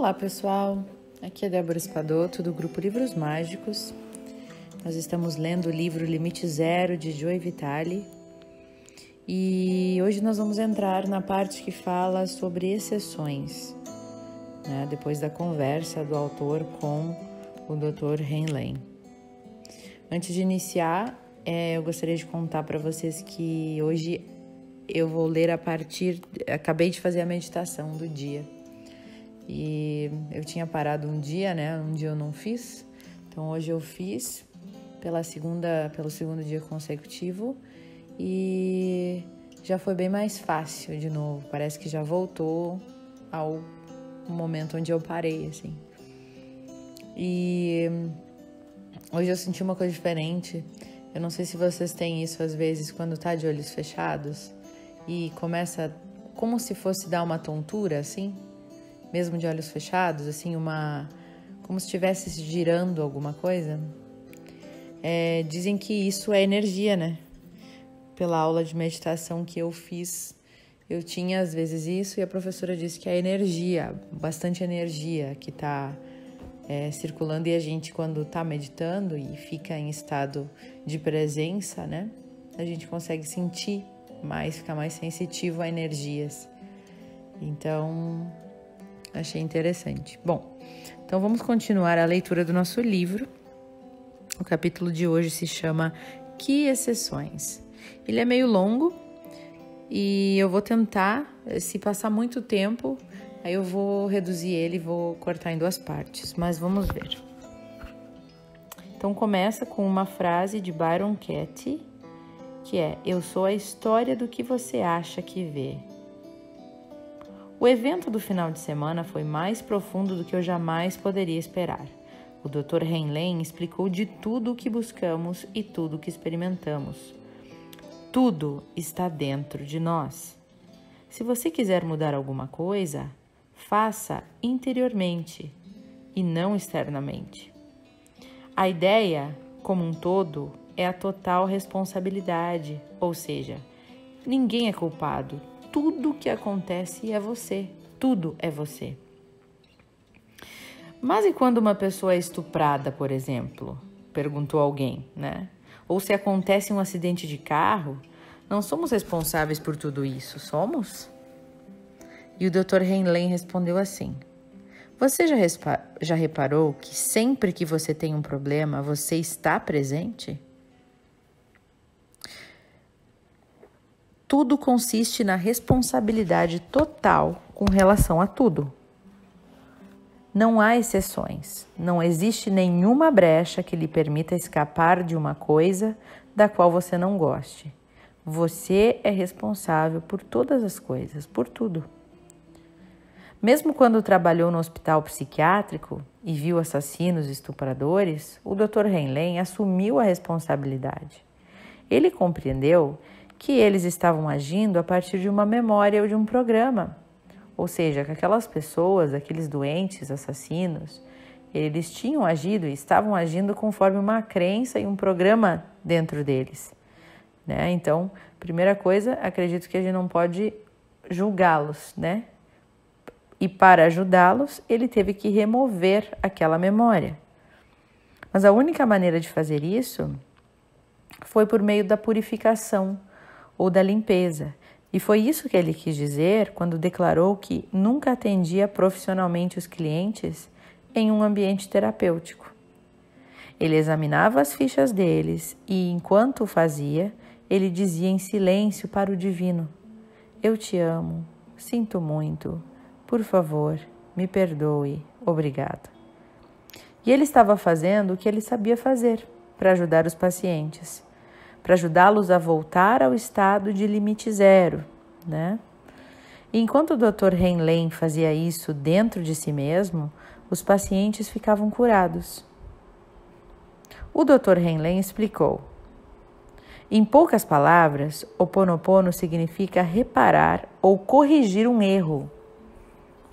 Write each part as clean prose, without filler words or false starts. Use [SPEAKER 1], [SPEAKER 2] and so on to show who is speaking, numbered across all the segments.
[SPEAKER 1] Olá pessoal, aqui é Débora Espadoto do grupo Livros Mágicos. Nós estamos lendo o livro Limite Zero de Joe Vitale e hoje nós vamos entrar na parte que fala sobre exceções, né? Depois da conversa do autor com o Dr. Heinlein. Antes de iniciar, eu gostaria de contar para vocês que hoje eu vou ler acabei de fazer a meditação do dia. E eu tinha parado um dia, né? Um dia eu não fiz. Então hoje eu fiz pelo segundo dia consecutivo e já foi bem mais fácil de novo. Parece que já voltou ao momento onde eu parei, assim. E hoje eu senti uma coisa diferente. Eu não sei se vocês têm isso às vezes quando tá de olhos fechados e começa como se fosse dar uma tontura, assim. Mesmo de olhos fechados, assim, como se estivesse girando alguma coisa. Dizem que isso é energia, né? Pela aula de meditação que eu fiz, eu tinha às vezes isso e a professora disse que é energia, bastante energia que está circulando, e a gente quando está meditando e fica em estado de presença, né? A gente consegue sentir mais, ficar mais sensitivo a energias. Então, achei interessante. Bom, então vamos continuar a leitura do nosso livro. O capítulo de hoje se chama Que Exceções? Ele é meio longo e eu vou tentar, se passar muito tempo, aí eu vou reduzir ele e vou cortar em duas partes, mas vamos ver. Então começa com uma frase de Byron Katie, que é: eu sou a história do que você acha que vê. O evento do final de semana foi mais profundo do que eu jamais poderia esperar. O Dr. Heinlein explicou de tudo o que buscamos e tudo o que experimentamos. Tudo está dentro de nós. Se você quiser mudar alguma coisa, faça interiormente e não externamente. A ideia, como um todo, é a total responsabilidade, ou seja, ninguém é culpado. Tudo que acontece é você. Tudo é você. Mas e quando uma pessoa é estuprada, por exemplo? Perguntou alguém, né? Ou se acontece um acidente de carro, não somos responsáveis por tudo isso, somos? E o Dr. Heinlein respondeu assim: você já reparou que sempre que você tem um problema, você está presente? Tudo consiste na responsabilidade total com relação a tudo. Não há exceções. Não existe nenhuma brecha que lhe permita escapar de uma coisa da qual você não goste. Você é responsável por todas as coisas, por tudo. Mesmo quando trabalhou no hospital psiquiátrico e viu assassinos e estupradores, o Dr. Heinlein assumiu a responsabilidade. Ele compreendeu que eles estavam agindo a partir de uma memória ou de um programa. Ou seja, que aquelas pessoas, aqueles doentes, assassinos, eles tinham agido e estavam agindo conforme uma crença e um programa dentro deles, né? Então, primeira coisa, acredito que a gente não pode julgá-los, né? E para ajudá-los, ele teve que remover aquela memória. Mas a única maneira de fazer isso foi por meio da purificação ou da limpeza. E foi isso que ele quis dizer quando declarou que nunca atendia profissionalmente os clientes em um ambiente terapêutico. Ele examinava as fichas deles e, enquanto o fazia, ele dizia em silêncio para o divino: eu te amo, sinto muito, por favor, me perdoe, obrigado. E ele estava fazendo o que ele sabia fazer para ajudar os pacientes, para ajudá-los a voltar ao estado de limite zero, né? E enquanto o Dr. Heinlein fazia isso dentro de si mesmo, os pacientes ficavam curados. O Dr. Heinlein explicou: em poucas palavras, Ho'oponopono significa reparar ou corrigir um erro.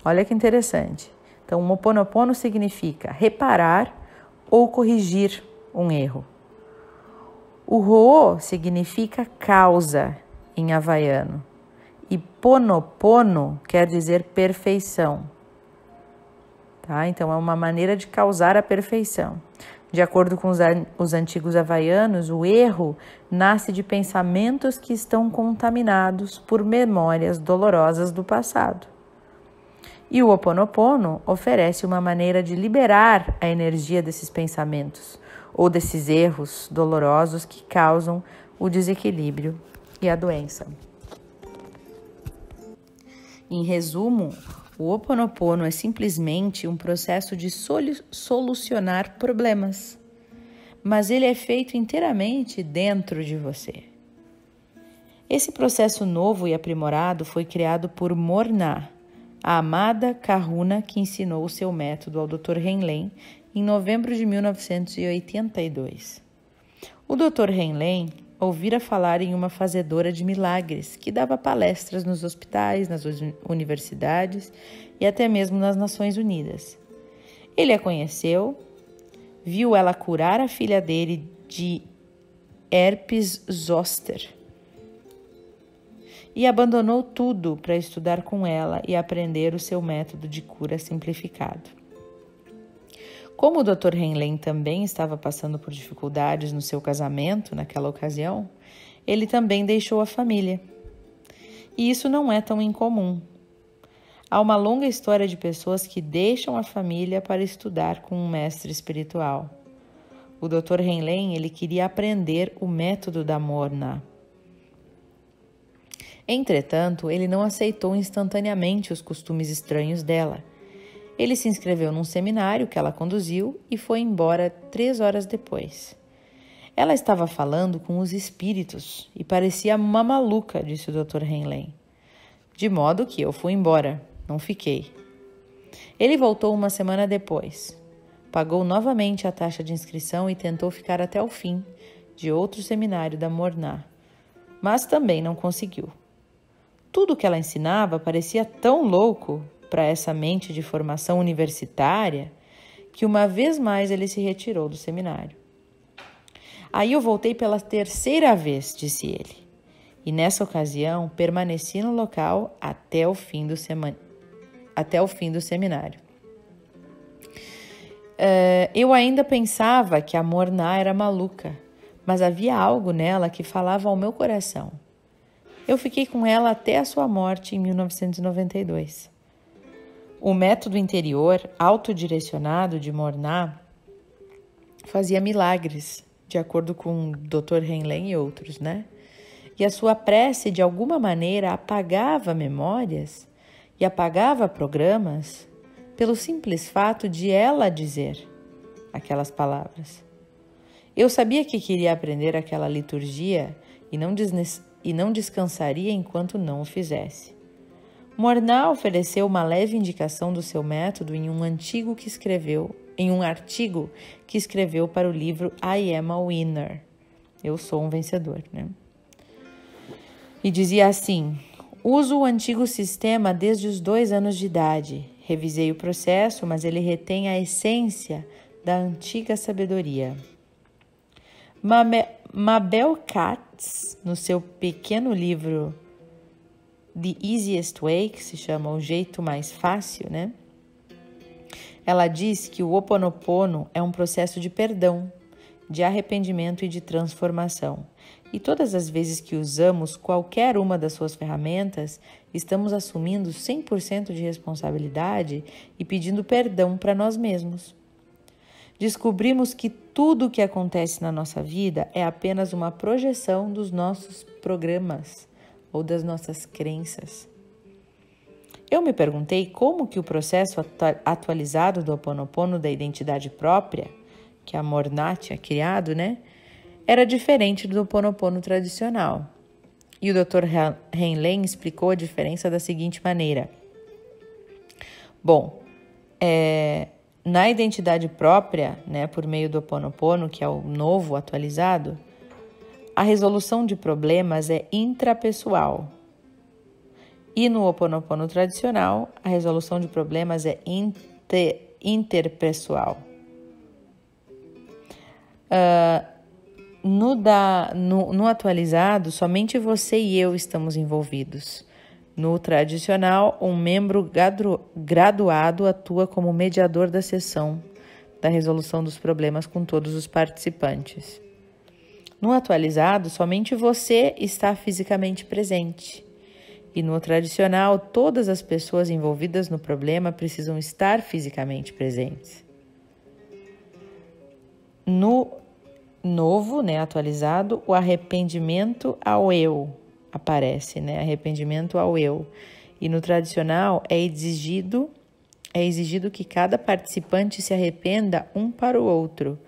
[SPEAKER 1] Olha que interessante. Então, o Ho'oponopono significa reparar ou corrigir um erro. O Ho'o significa causa em havaiano e Ponopono quer dizer perfeição. tá? Então, é uma maneira de causar a perfeição. De acordo com os antigos havaianos, o erro nasce de pensamentos que estão contaminados por memórias dolorosas do passado. E o Ho Oponopono oferece uma maneira de liberar a energia desses pensamentos ou desses erros dolorosos que causam o desequilíbrio e a doença. Em resumo, o Ho Oponopono é simplesmente um processo de solucionar problemas, mas ele é feito inteiramente dentro de você. Esse processo novo e aprimorado foi criado por Morna, a amada Kahuna que ensinou o seu método ao Dr. Henlen em novembro de 1982. O Dr. Henlen ouvira falar em uma fazedora de milagres que dava palestras nos hospitais, nas universidades e até mesmo nas Nações Unidas. Ele a conheceu, viu ela curar a filha dele de herpes zoster e abandonou tudo para estudar com ela e aprender o seu método de cura simplificado. Como o Dr. Henlen também estava passando por dificuldades no seu casamento naquela ocasião, ele também deixou a família. E isso não é tão incomum. Há uma longa história de pessoas que deixam a família para estudar com um mestre espiritual. O Dr. Henlen, ele queria aprender o método da Morna. Entretanto, ele não aceitou instantaneamente os costumes estranhos dela. Ele se inscreveu num seminário que ela conduziu e foi embora 3 horas depois. Ela estava falando com os espíritos e parecia uma maluca, disse o Dr. Henlen. De modo que eu fui embora, não fiquei. Ele voltou 1 semana depois. Pagou novamente a taxa de inscrição e tentou ficar até o fim de outro seminário da Morna, mas também não conseguiu. Tudo o que ela ensinava parecia tão louco para essa mente de formação universitária que uma vez mais ele se retirou do seminário. Aí eu voltei pela 3ª vez, disse ele, e nessa ocasião permaneci no local até o fim do seminário. Eu ainda pensava que a Morna era maluca, mas havia algo nela que falava ao meu coração. Eu fiquei com ela até a sua morte em 1992. O método interior autodirecionado de Morna fazia milagres, de acordo com o Dr. Henlen e outros, né? E a sua prece, de alguma maneira, apagava memórias e apagava programas pelo simples fato de ela dizer aquelas palavras. Eu sabia que queria aprender aquela liturgia e não descansaria enquanto não o fizesse. Morna ofereceu uma leve indicação do seu método em um artigo que escreveu para o livro I Am a Winner. Eu sou um vencedor, né? E dizia assim: uso o antigo sistema desde os 2 anos de idade. Revisei o processo, mas ele retém a essência da antiga sabedoria. Mabel Katz, no seu pequeno livro The Easiest Way, que se chama O Jeito Mais Fácil, né? Ela diz que o Ho Oponopono é um processo de perdão, de arrependimento e de transformação. E todas as vezes que usamos qualquer uma das suas ferramentas, estamos assumindo 100% de responsabilidade e pedindo perdão para nós mesmos. Descobrimos que tudo o que acontece na nossa vida é apenas uma projeção dos nossos programas ou das nossas crenças. Eu me perguntei como que o processo atualizado do Ho Oponopono da identidade própria, que a Morna tinha criado, né, era diferente do Ho Oponopono tradicional. E o Dr. Henlen explicou a diferença da seguinte maneira. Bom, na identidade própria, né, por meio do Ho Oponopono, que é o novo atualizado, a resolução de problemas é intrapessoal. E no Ho Oponopono tradicional, a resolução de problemas é interpessoal. No atualizado, somente você e eu estamos envolvidos. No tradicional, um membro graduado atua como mediador da sessão da resolução dos problemas com todos os participantes. No atualizado, somente você está fisicamente presente. E no tradicional, todas as pessoas envolvidas no problema precisam estar fisicamente presentes. No novo, atualizado, o arrependimento ao eu aparece, arrependimento ao eu. E no tradicional é exigido que cada participante se arrependa um para o outro,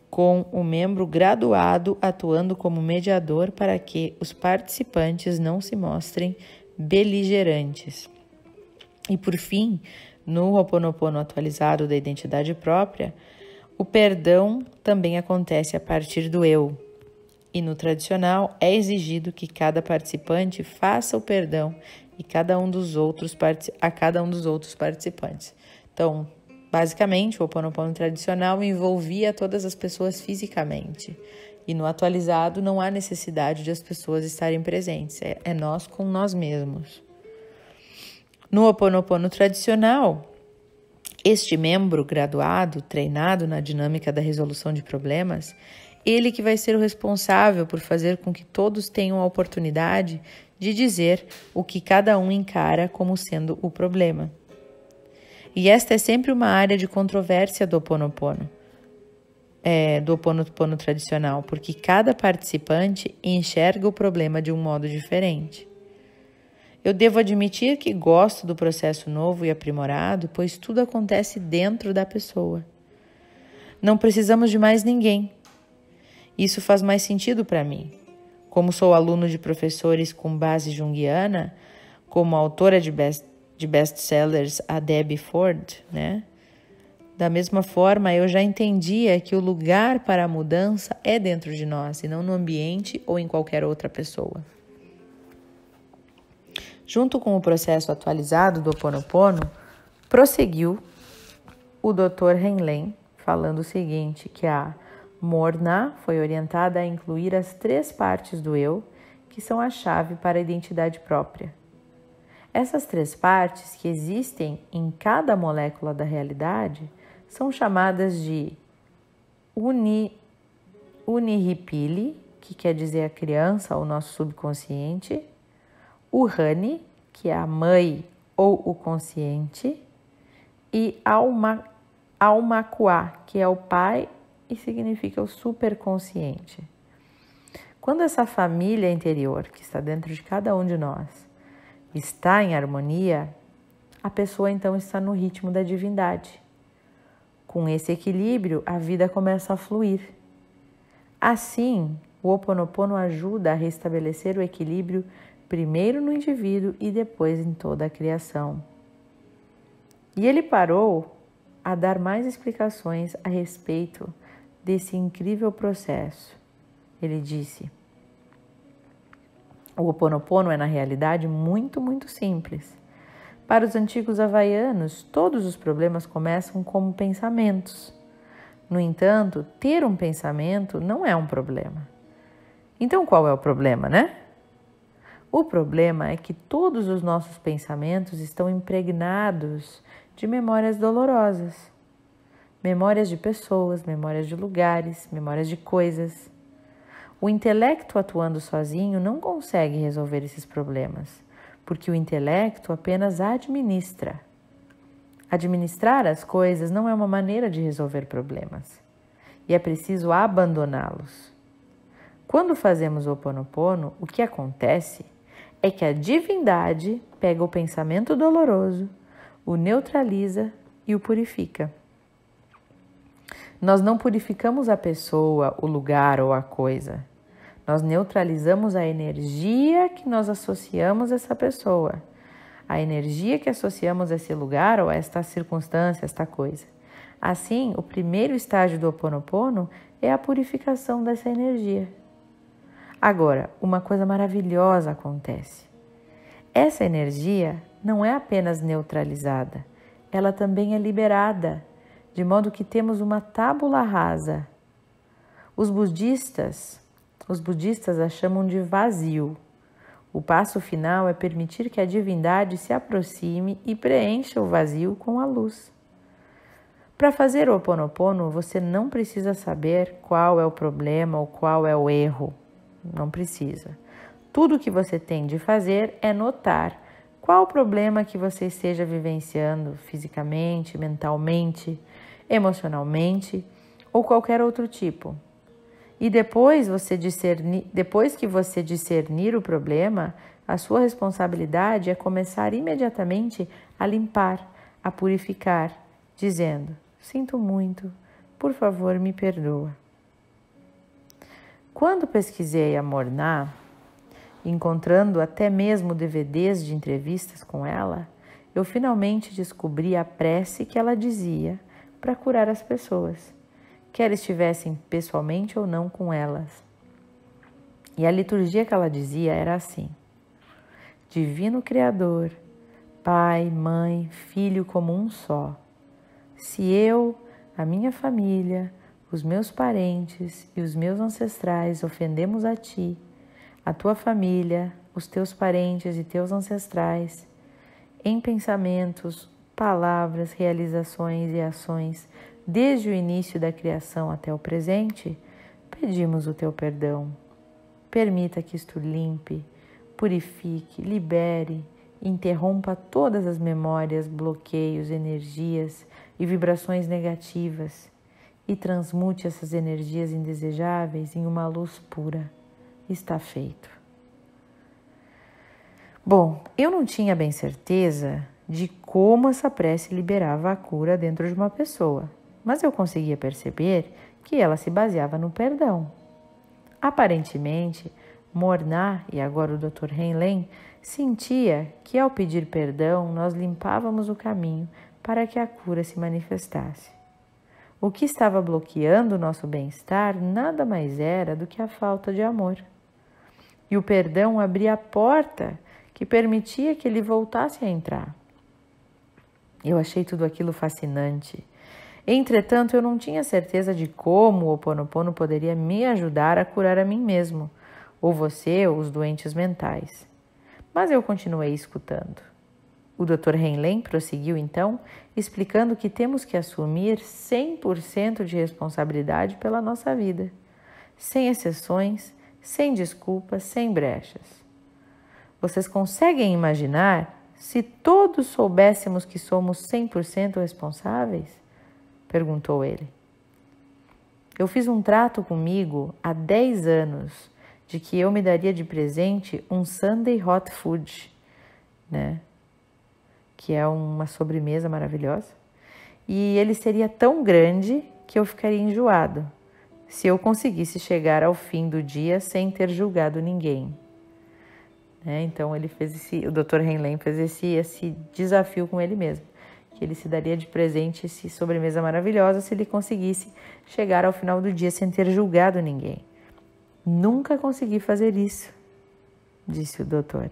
[SPEAKER 1] com o membro graduado atuando como mediador para que os participantes não se mostrem beligerantes. E por fim, no Ho'oponopono atualizado da identidade própria, o perdão também acontece a partir do eu. E no tradicional é exigido que cada participante faça o perdão a cada um dos outros participantes. Então, basicamente, o Ho'oponopono tradicional envolvia todas as pessoas fisicamente. E no atualizado não há necessidade de as pessoas estarem presentes. É nós com nós mesmos. No Ho'oponopono tradicional, este membro graduado, treinado na dinâmica da resolução de problemas, ele que vai ser o responsável por fazer com que todos tenham a oportunidade de dizer o que cada um encara como sendo o problema. E esta é sempre uma área de controvérsia do Ho'oponopono tradicional, porque cada participante enxerga o problema de um modo diferente. Eu devo admitir que gosto do processo novo e aprimorado, pois tudo acontece dentro da pessoa. Não precisamos de mais ninguém. Isso faz mais sentido para mim. Como sou aluno de professores com base junguiana, como a autora de best-sellers, a Debbie Ford, Da mesma forma, eu já entendia que o lugar para a mudança é dentro de nós, e não no ambiente ou em qualquer outra pessoa. Junto com o processo atualizado do Ho'oponopono, prosseguiu o Dr. Henlen, falando o seguinte, que a Morna foi orientada a incluir as 3 partes do eu, que são a chave para a identidade própria. Essas 3 partes que existem em cada molécula da realidade são chamadas de Unihipili, que quer dizer a criança, o nosso subconsciente, Uhani, que é a mãe ou o consciente, e Aumakua, que é o pai e significa o superconsciente. Quando essa família interior, que está dentro de cada um de nós, está em harmonia, a pessoa então está no ritmo da divindade. Com esse equilíbrio, a vida começa a fluir. Assim, o Ho'oponopono ajuda a restabelecer o equilíbrio primeiro no indivíduo e depois em toda a criação. E ele parou a dar mais explicações a respeito desse incrível processo. Ele disse: o Ho'oponopono é, na realidade, muito, muito simples. Para os antigos havaianos, todos os problemas começam como pensamentos. No entanto, ter um pensamento não é um problema. Então, qual é o problema, O problema é que todos os nossos pensamentos estão impregnados de memórias dolorosas. Memórias de pessoas, memórias de lugares, memórias de coisas. O intelecto atuando sozinho não consegue resolver esses problemas, porque o intelecto apenas administra. Administrar as coisas não é uma maneira de resolver problemas, e é preciso abandoná-los. Quando fazemos o Ho'oponopono, o que acontece é que a divindade pega o pensamento doloroso, o neutraliza e o purifica. Nós não purificamos a pessoa, o lugar ou a coisa. Nós neutralizamos a energia que nós associamos a essa pessoa, a energia que associamos a esse lugar ou a esta circunstância, esta coisa. Assim, o primeiro estágio do Ho'oponopono é a purificação dessa energia. Agora, uma coisa maravilhosa acontece. Essa energia não é apenas neutralizada, ela também é liberada, de modo que temos uma tábula rasa. Os budistas a chamam de vazio. O passo final é permitir que a divindade se aproxime e preencha o vazio com a luz. Para fazer o Ho Oponopono, você não precisa saber qual é o problema ou qual é o erro. Não precisa. Tudo o que você tem de fazer é notar qual o problema que você esteja vivenciando fisicamente, mentalmente, emocionalmente ou qualquer outro tipo. E depois que você discernir o problema, a sua responsabilidade é começar imediatamente a limpar, a purificar, dizendo: sinto muito, por favor, me perdoa. Quando pesquisei a Morná, encontrando até mesmo DVDs de entrevistas com ela, eu finalmente descobri a prece que ela dizia para curar as pessoas, quer estivessem pessoalmente ou não com elas. E a liturgia que ela dizia era assim: Divino Criador, Pai, Mãe, Filho como um só, se eu, a minha família, os meus parentes e os meus ancestrais ofendemos a Ti, a Tua família, os Teus parentes e Teus ancestrais, em pensamentos, palavras, realizações e ações, desde o início da criação até o presente, pedimos o Teu perdão. Permita que isto limpe, purifique, libere, interrompa todas as memórias, bloqueios, energias e vibrações negativas e transmute essas energias indesejáveis em uma luz pura. Está feito. Bom, eu não tinha bem certeza de como essa prece liberava a cura dentro de uma pessoa, mas eu conseguia perceber que ela se baseava no perdão. Aparentemente, Morná e agora o Dr. Heinlein sentia que ao pedir perdão nós limpávamos o caminho para que a cura se manifestasse. O que estava bloqueando o nosso bem-estar nada mais era do que a falta de amor. E o perdão abria a porta que permitia que ele voltasse a entrar. Eu achei tudo aquilo fascinante. Entretanto, eu não tinha certeza de como o Ho Oponopono poderia me ajudar a curar a mim mesmo, ou você, ou os doentes mentais. Mas eu continuei escutando. O Dr. Heinlein prosseguiu então, explicando que temos que assumir 100% de responsabilidade pela nossa vida, sem exceções, sem desculpas, sem brechas. Vocês conseguem imaginar se todos soubéssemos que somos 100% responsáveis? Perguntou ele. Eu fiz um trato comigo há 10 anos de que eu me daria de presente um Sunday Hot Food, né? Que é uma sobremesa maravilhosa. E ele seria tão grande que eu ficaria enjoado se eu conseguisse chegar ao fim do dia sem ter julgado ninguém. Então ele fez o Dr. Heinlein fez esse desafio com ele mesmo, que ele se daria de presente essa sobremesa maravilhosa se ele conseguisse chegar ao final do dia sem ter julgado ninguém. Nunca consegui fazer isso, disse o doutor.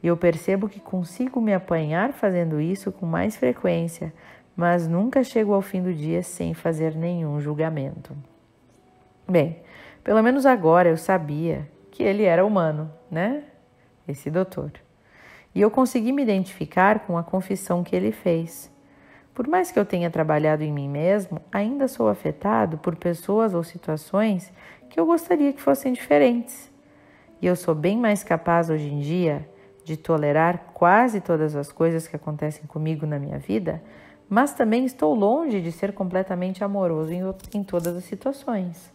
[SPEAKER 1] E eu percebo que consigo me apanhar fazendo isso com mais frequência, mas nunca chego ao fim do dia sem fazer nenhum julgamento. Bem, pelo menos agora eu sabia que ele era humano, né? Esse doutor. E eu consegui me identificar com a confissão que ele fez. Por mais que eu tenha trabalhado em mim mesmo, ainda sou afetado por pessoas ou situações que eu gostaria que fossem diferentes. E eu sou bem mais capaz hoje em dia de tolerar quase todas as coisas que acontecem comigo na minha vida, mas também estou longe de ser completamente amoroso em todas as situações.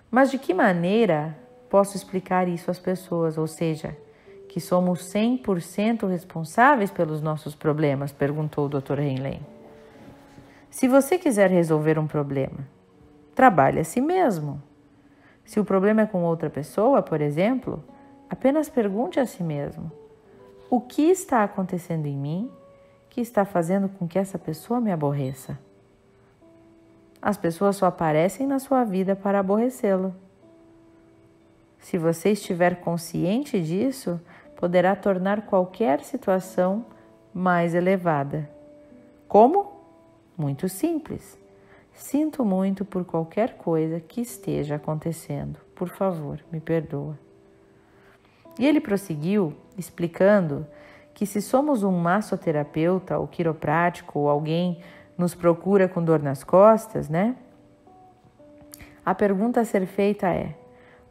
[SPEAKER 1] Mas de que maneira posso explicar isso às pessoas, ou seja, que somos 100% responsáveis pelos nossos problemas? Perguntou o Dr. Heinlein. Se você quiser resolver um problema, trabalhe a si mesmo. Se o problema é com outra pessoa, por exemplo, apenas pergunte a si mesmo: o que está acontecendo em mim que está fazendo com que essa pessoa me aborreça? As pessoas só aparecem na sua vida para aborrecê-lo. Se você estiver consciente disso, poderá tornar qualquer situação mais elevada. Como? Muito simples. Sinto muito por qualquer coisa que esteja acontecendo. Por favor, me perdoa. E ele prosseguiu explicando que se somos um massoterapeuta ou quiroprático ou alguém nos procura com dor nas costas, né? A pergunta a ser feita é: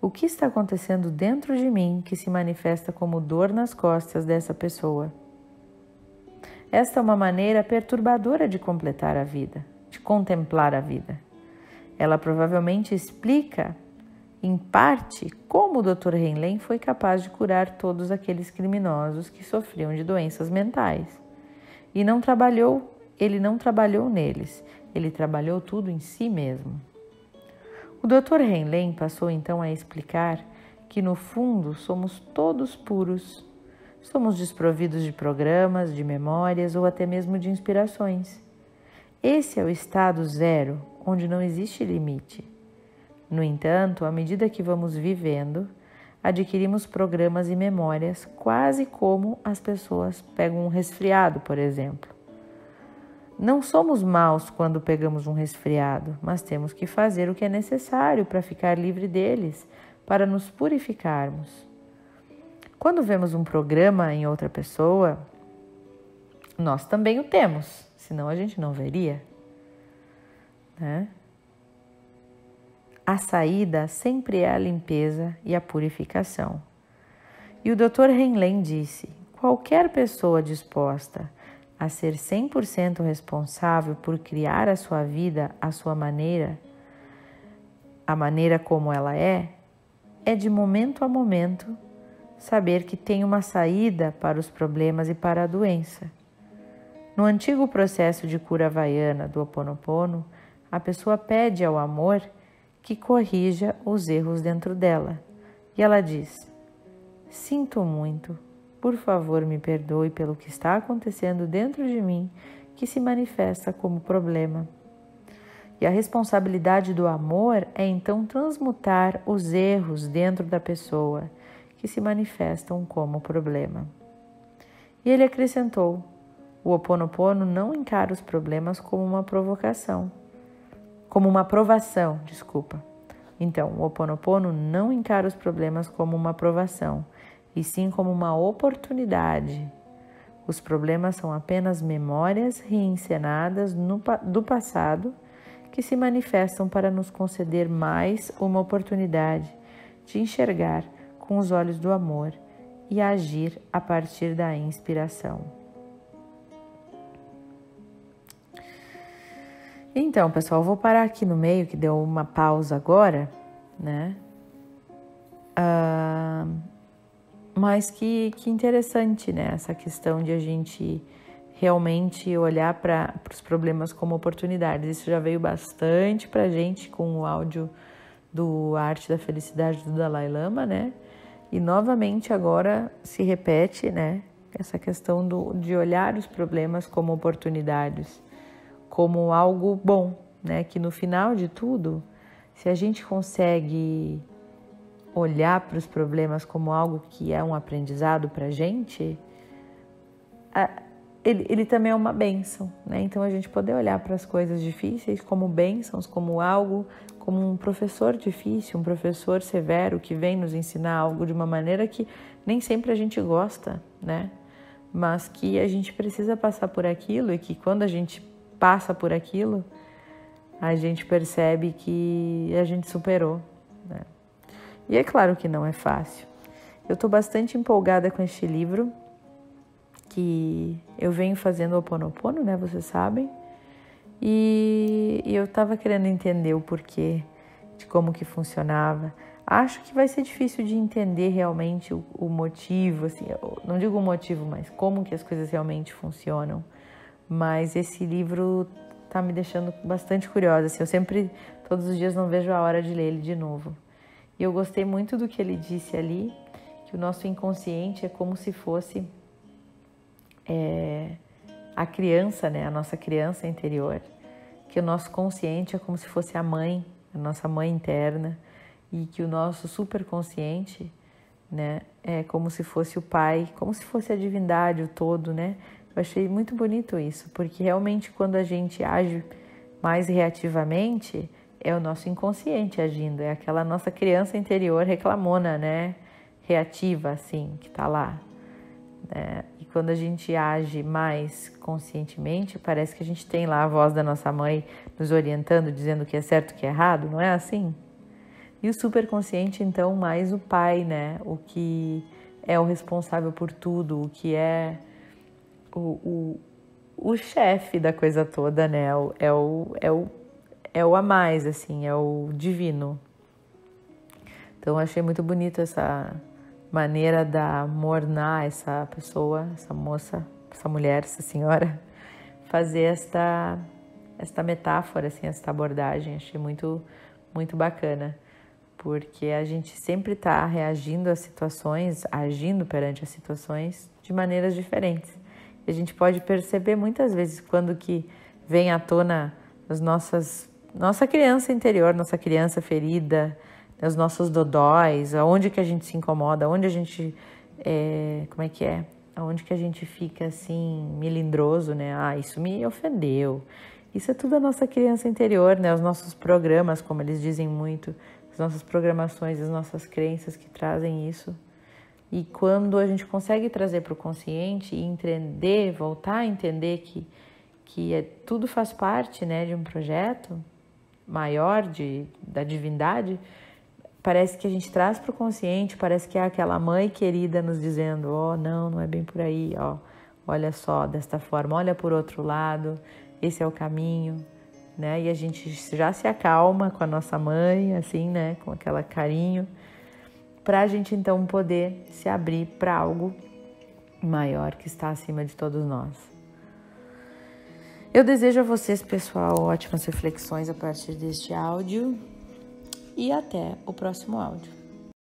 [SPEAKER 1] o que está acontecendo dentro de mim que se manifesta como dor nas costas dessa pessoa? Esta é uma maneira perturbadora de completar a vida, de contemplar a vida. Ela provavelmente explica, em parte, como o Dr. Henlen foi capaz de curar todos aqueles criminosos que sofriam de doenças mentais. E ele não trabalhou neles, ele trabalhou tudo em si mesmo. O Dr. Henlen passou então a explicar que no fundo somos todos puros, somos desprovidos de programas, de memórias ou até mesmo de inspirações. Esse é o estado zero, onde não existe limite. No entanto, à medida que vamos vivendo, adquirimos programas e memórias quase como as pessoas pegam um resfriado, por exemplo. Não somos maus quando pegamos um resfriado, mas temos que fazer o que é necessário para ficar livre deles, para nos purificarmos. Quando vemos um programa em outra pessoa, nós também o temos, senão a gente não veria, né? A saída sempre é a limpeza e a purificação. E o Dr. Henlen disse: qualquer pessoa disposta a ser 100% responsável por criar a sua vida à sua maneira, a maneira como ela é de momento a momento saber que tem uma saída para os problemas e para a doença. No antigo processo de cura havaiana do Ho Oponopono, a pessoa pede ao amor que corrija os erros dentro dela. E ela diz: sinto muito, por favor me perdoe pelo que está acontecendo dentro de mim que se manifesta como problema. E a responsabilidade do amor é então transmutar os erros dentro da pessoa que se manifestam como problema. E ele acrescentou: o Ho Oponopono não encara os problemas como uma provocação. Como uma provação, desculpa. Então, o Ho Oponopono não encara os problemas como uma provação, e sim como uma oportunidade. Os problemas são apenas memórias reencenadas do passado que se manifestam para nos conceder mais uma oportunidade de enxergar com os olhos do amor e agir a partir da inspiração. Então, pessoal, vou parar aqui no meio, que deu uma pausa agora, né? Mas que interessante, né? Essa questão de a gente realmente olhar para os problemas como oportunidades. Isso já veio bastante para a gente com o áudio do Arte da Felicidade do Dalai Lama, né? E novamente agora se repete, né? Essa questão de olhar os problemas como oportunidades, como algo bom, né? Que no final de tudo, se a gente consegue olhar para os problemas como algo que é um aprendizado para a gente, ele também é uma bênção, né? Então a gente poder olhar para as coisas difíceis como bênçãos, como algo, como um professor difícil, um professor severo que vem nos ensinar algo de uma maneira que nem sempre a gente gosta, né? Mas que a gente precisa passar por aquilo e que quando a gente passa por aquilo, a gente percebe que a gente superou, né? E é claro que não é fácil. Eu estou bastante empolgada com este livro, que eu venho fazendo o Ho Oponopono, né? Vocês sabem. E eu estava querendo entender o porquê, de como que funcionava. Acho que vai ser difícil de entender realmente o motivo, assim, não digo o motivo, mas como que as coisas realmente funcionam. Mas esse livro está me deixando bastante curiosa. Assim, eu sempre, todos os dias, não vejo a hora de ler ele de novo. E eu gostei muito do que ele disse ali, que o nosso inconsciente é como se fosse a criança, né? A nossa criança interior. Que o nosso consciente é como se fosse a mãe, a nossa mãe interna. E que o nosso superconsciente, né? É como se fosse o pai, como se fosse a divindade, o todo, né? Eu achei muito bonito isso, porque realmente quando a gente age mais reativamente, é o nosso inconsciente agindo, é aquela nossa criança interior reclamona, né? reativa, assim, que tá lá, né? E quando a gente age mais conscientemente, parece que a gente tem lá a voz da nossa mãe nos orientando, dizendo o que é certo e o que é errado, não é assim? E o superconsciente, então, mais o pai, né? O que é o responsável por tudo, o que é o chefe da coisa toda, né? É o a mais, assim, é o divino. Então, eu achei muito bonito essa maneira da Morná, essa pessoa, essa moça, essa mulher, essa senhora, fazer esta metáfora, assim, esta abordagem. Achei muito, muito bacana, porque a gente sempre está reagindo às situações, agindo perante as situações de maneiras diferentes. E a gente pode perceber muitas vezes quando que vem à tona nossa criança interior, nossa criança ferida, os nossos dodóis, aonde que a gente se incomoda, aonde a gente, aonde que a gente fica assim, melindroso, né? Ah, isso me ofendeu. Isso é tudo a nossa criança interior, né? Os nossos programas, como eles dizem muito, as nossas programações, as nossas crenças que trazem isso. E quando a gente consegue trazer para o consciente e entender, voltar a entender que tudo faz parte, né, de um projeto maior da divindade, parece que a gente traz para o consciente, parece que é aquela mãe querida nos dizendo, não é bem por aí, olha só, desta forma, olha por outro lado, esse é o caminho, né? E a gente já se acalma com a nossa mãe, assim, né, com aquele carinho, para a gente então poder se abrir para algo maior que está acima de todos nós. Eu desejo a vocês, pessoal, ótimas reflexões a partir deste áudio e até o próximo áudio.